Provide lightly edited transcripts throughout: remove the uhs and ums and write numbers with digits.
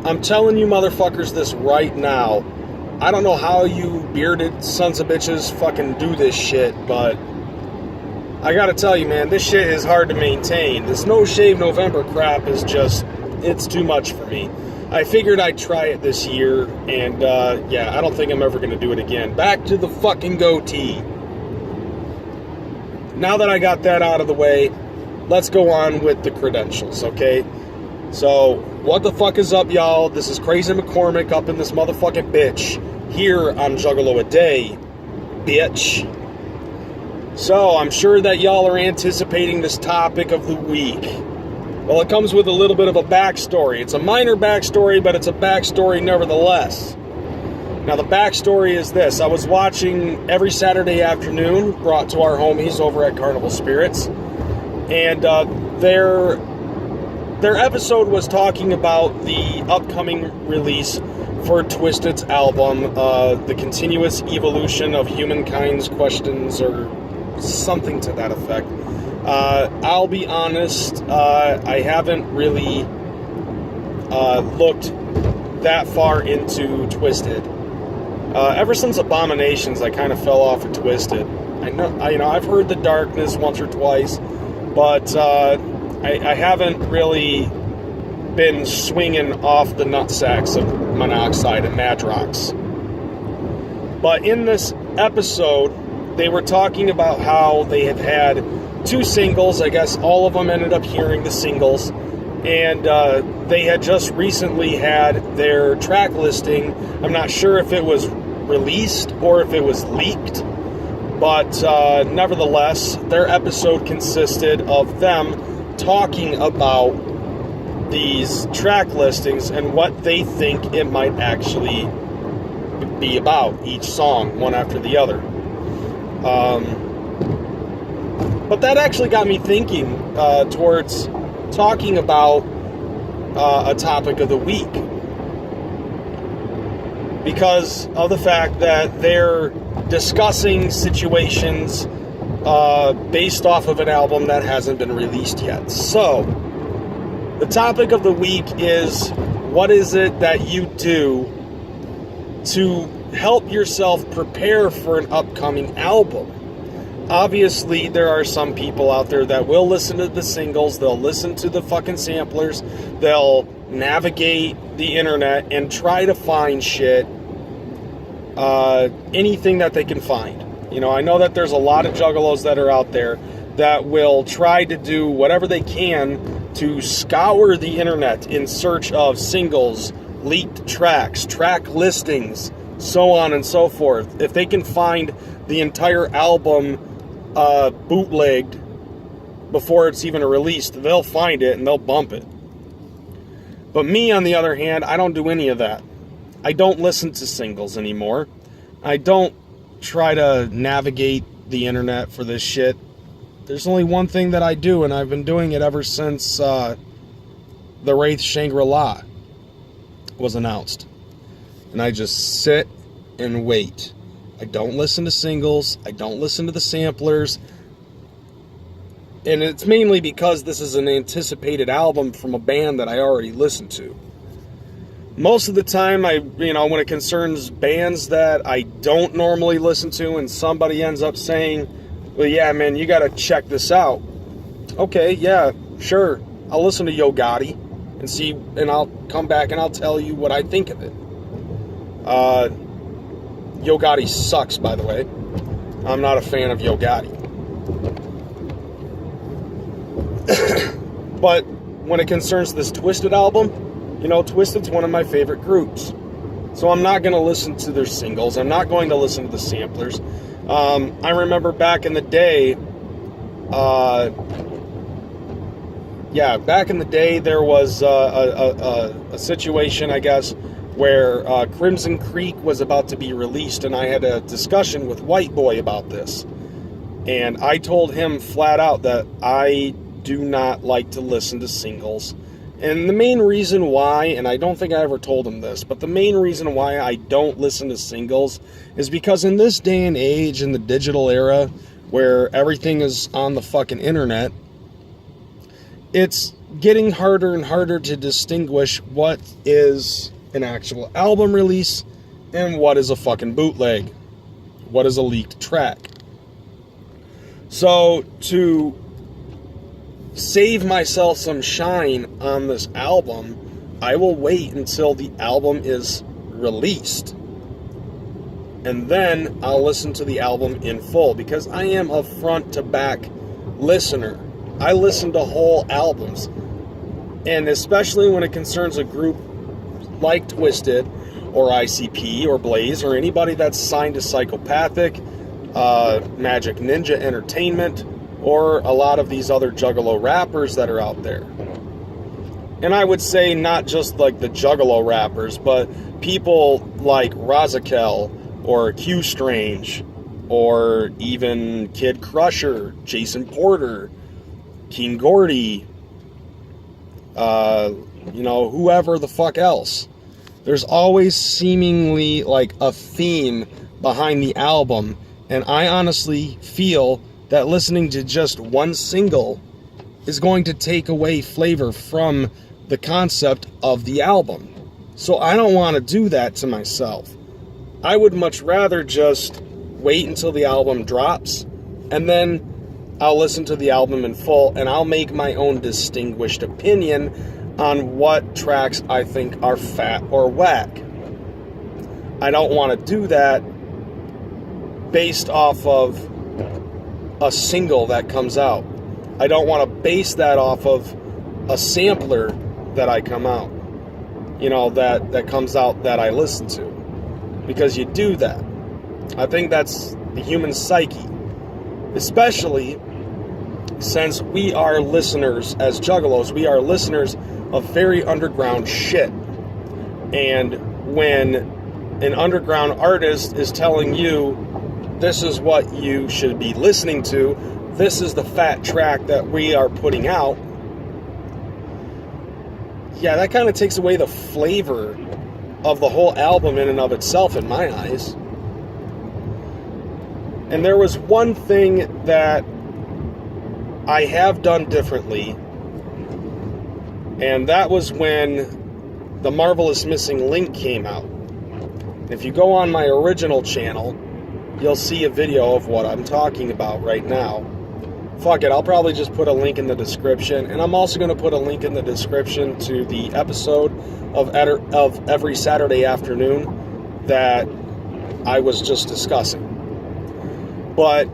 I'm telling you motherfuckers this right now. I don't know how you bearded sons of bitches fucking do this shit, but I gotta tell you, man, this shit is hard to maintain. This No Shave November crap is just, it's too much for me. I figured I'd try it this year, and yeah, I don't think I'm ever gonna do it again. Back to the fucking goatee. Now that I got that out of the way, let's go on with the credentials, okay? So, what the fuck is up, y'all? This is Crazy McCormick up in this motherfucking bitch here on Juggalo a Day, bitch. So, I'm sure that y'all are anticipating this topic of the week. Well, it comes with a little bit of a backstory. It's a minor backstory, but it's a backstory nevertheless. Now, the backstory is this. I was watching every Saturday afternoon, brought to our homies over at Carnival Spirits, and their episode was talking about the upcoming release for Twisted's album, The Continuous Evolution of Humankind's Questions, or something to that effect. I'll be honest, I haven't really looked that far into Twisted. Ever since Abominations, I kind of fell off of Twisted. I've heard The Darkness once or twice, but I haven't really been swinging off the nutsacks of Monoxide and Madrox. But in this episode, they were talking about how they have had 2 singles. I guess all of them ended up hearing the singles. And they had just recently had their track listing. I'm not sure if it was released or if it was leaked. But nevertheless, their episode consisted of them talking about these track listings and what they think it might actually be about, each song, one after the other. But that actually got me thinking towards talking about a topic of the week, because of the fact that they're discussing situations based off of an album that hasn't been released yet. So, the topic of the week is, what is it that you do to help yourself prepare for an upcoming album? Obviously, there are some people out there that will listen to the singles, they'll listen to the fucking samplers, they'll navigate the internet and try to find shit, anything that they can find. You know, I know that there's a lot of juggalos that are out there that will try to do whatever they can to scour the internet in search of singles, leaked tracks, track listings, so on and so forth. If they can find the entire album bootlegged before it's even released, they'll find it and they'll bump it. But me, on the other hand, I don't do any of that. I don't listen to singles anymore. I don't try to navigate the internet for this shit. There's only one thing that I do, and I've been doing it ever since the Wraith Shangri-La was announced. And I just sit and wait. I don't listen to singles. I don't listen to the samplers. And it's mainly because this is an anticipated album from a band that I already listened to. Most of the time, when it concerns bands that I don't normally listen to and somebody ends up saying, well, yeah, man, you gotta check this out. Okay, yeah, sure. I'll listen to Gotti and see, and I'll come back and I'll tell you what I think of it. Gotti sucks, by the way. I'm not a fan of Gotti. But when it concerns this Twisted album, Twisted's one of my favorite groups. So I'm not going to listen to their singles. I'm not going to listen to the samplers. I remember back in the day, there was a situation, I guess, where Crimson Creek was about to be released, and I had a discussion with White Boy about this. And I told him flat out that I do not like to listen to singles. And the main reason why, and I don't think I ever told him this, but the main reason why I don't listen to singles is because in this day and age, in the digital era, where everything is on the fucking internet, it's getting harder and harder to distinguish what is an actual album release and what is a fucking bootleg, what is a leaked track. So to save myself some shine on this album, I will wait until the album is released, and then I'll listen to the album in full, because I am a front to back listener. I listen to whole albums, and especially when it concerns a group like Twisted or ICP or Blaze or anybody that's signed to Psychopathic, Magic Ninja Entertainment, or a lot of these other Juggalo rappers that are out there. And I would say not just like the Juggalo rappers, but people like Razakel or Q Strange, or even Kid Crusher, Jason Porter, King Gordy, whoever the fuck else. There's always seemingly like a theme behind the album, and I honestly feel that listening to just one single is going to take away flavor from the concept of the album. So I don't want to do that to myself. I would much rather just wait until the album drops, and then I'll listen to the album in full, and I'll make my own distinguished opinion on what tracks I think are fat or whack. I don't want to do that based off of a single that comes out. I don't want to base that off of a sampler that I come out, that comes out that I listen to. Because you do that. I think that's the human psyche. Especially since we are listeners as Juggalos. We are listeners of very underground shit. And when an underground artist is telling you, this is what you should be listening to, this is the fat track that we are putting out, yeah, that kind of takes away the flavor of the whole album in and of itself, in my eyes. And there was one thing that I have done differently, and that was when the Marvelous Missing Link came out. If you go on my original channel, you'll see a video of what I'm talking about right now. Fuck it, I'll probably just put a link in the description, and I'm also going to put a link in the description to the episode of every Saturday afternoon that I was just discussing. But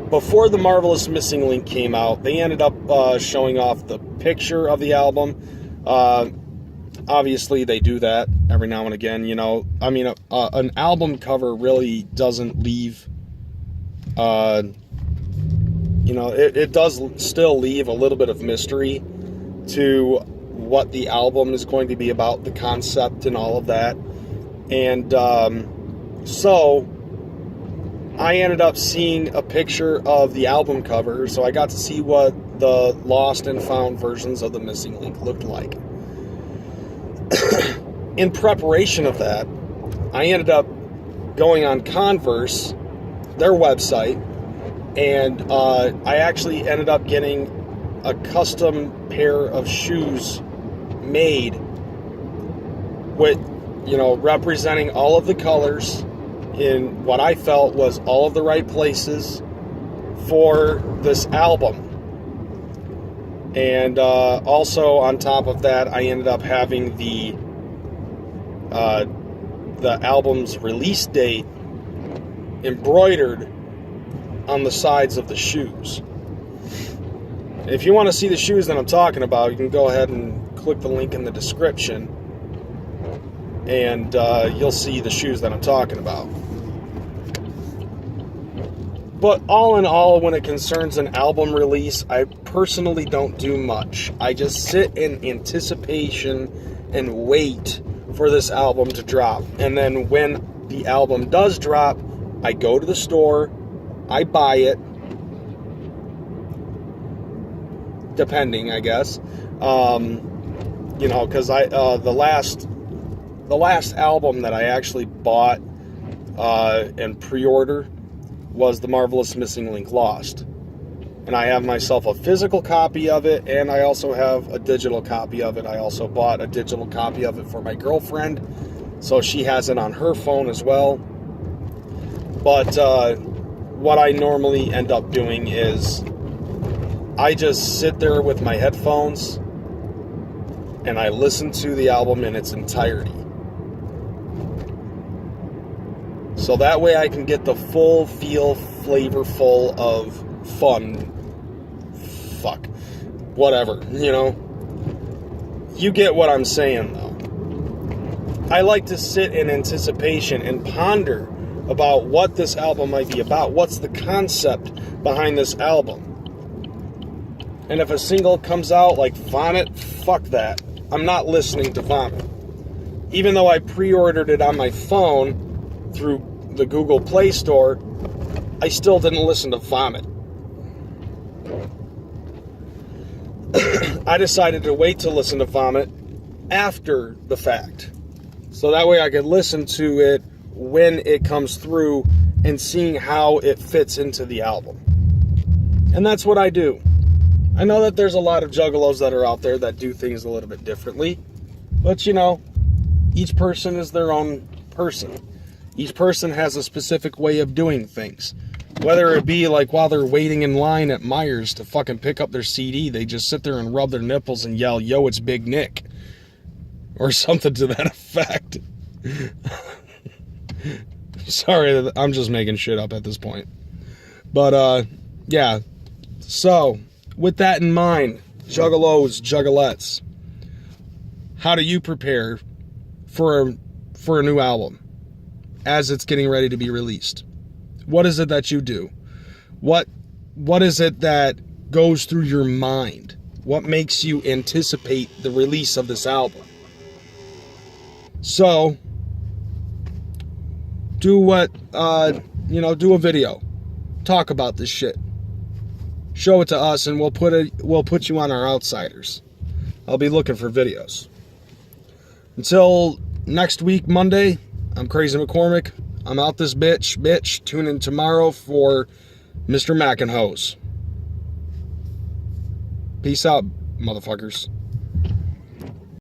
before the Marvelous Missing Link came out, they ended up showing off the picture of the album. Obviously, they do that every now and again, an album cover really doesn't leave... it does still leave a little bit of mystery to what the album is going to be about, the concept and all of that. And so I ended up seeing a picture of the album cover, so I got to see what the lost and found versions of the Missing Link looked like. In preparation of that, I ended up going on Converse, their website, and I actually ended up getting a custom pair of shoes made with, representing all of the colors in what I felt was all of the right places for this album. And also on top of that, I ended up having the album's release date embroidered on the sides of the shoes. If you want to see the shoes that I'm talking about, you can go ahead and click the link in the description, and you'll see the shoes that I'm talking about. But all in all, when it concerns an album release, I personally don't do much. I just sit in anticipation and wait for this album to drop. And then when the album does drop, I go to the store, I buy it, depending, I guess. Because the last album that I actually bought and pre-ordered was the Marvelous Missing Link Lost. And I have myself a physical copy of it, and I also have a digital copy of it. I also bought a digital copy of it for my girlfriend, so she has it on her phone as well. But what I normally end up doing is I just sit there with my headphones and I listen to the album in its entirety. So that way I can get the full feel, flavorful of fun. Fuck. Whatever, you know? You get what I'm saying, though. I like to sit in anticipation and ponder about what this album might be about. What's the concept behind this album? And if a single comes out like Vomit, fuck that. I'm not listening to Vomit. Even though I pre-ordered it on my phone through the Google Play Store, I still didn't listen to Vomit. I decided to wait to listen to Vomit after the fact. So that way I could listen to it when it comes through and seeing how it fits into the album. And that's what I do. I know that there's a lot of juggalos that are out there that do things a little bit differently. But, you know, each person is their own person. Each person has a specific way of doing things. Whether it be like while they're waiting in line at Myers to fucking pick up their CD, they just sit there and rub their nipples and yell, "Yo, it's Big Nick." Or something to that effect. Sorry, I'm just making shit up at this point. But, yeah. So, with that in mind, juggalos, juggalettes, how do you prepare for a new album as it's getting ready to be released? What is it that you do? What is it that goes through your mind? What makes you anticipate the release of this album? So, do what, do a video. Talk about this shit. Show it to us and we'll put you on our Outsiders. I'll be looking for videos. Until next week, Monday, I'm Crazy McCormick. I'm out this bitch. Tune in tomorrow for Mr. Mac and Hose. Peace out, motherfuckers.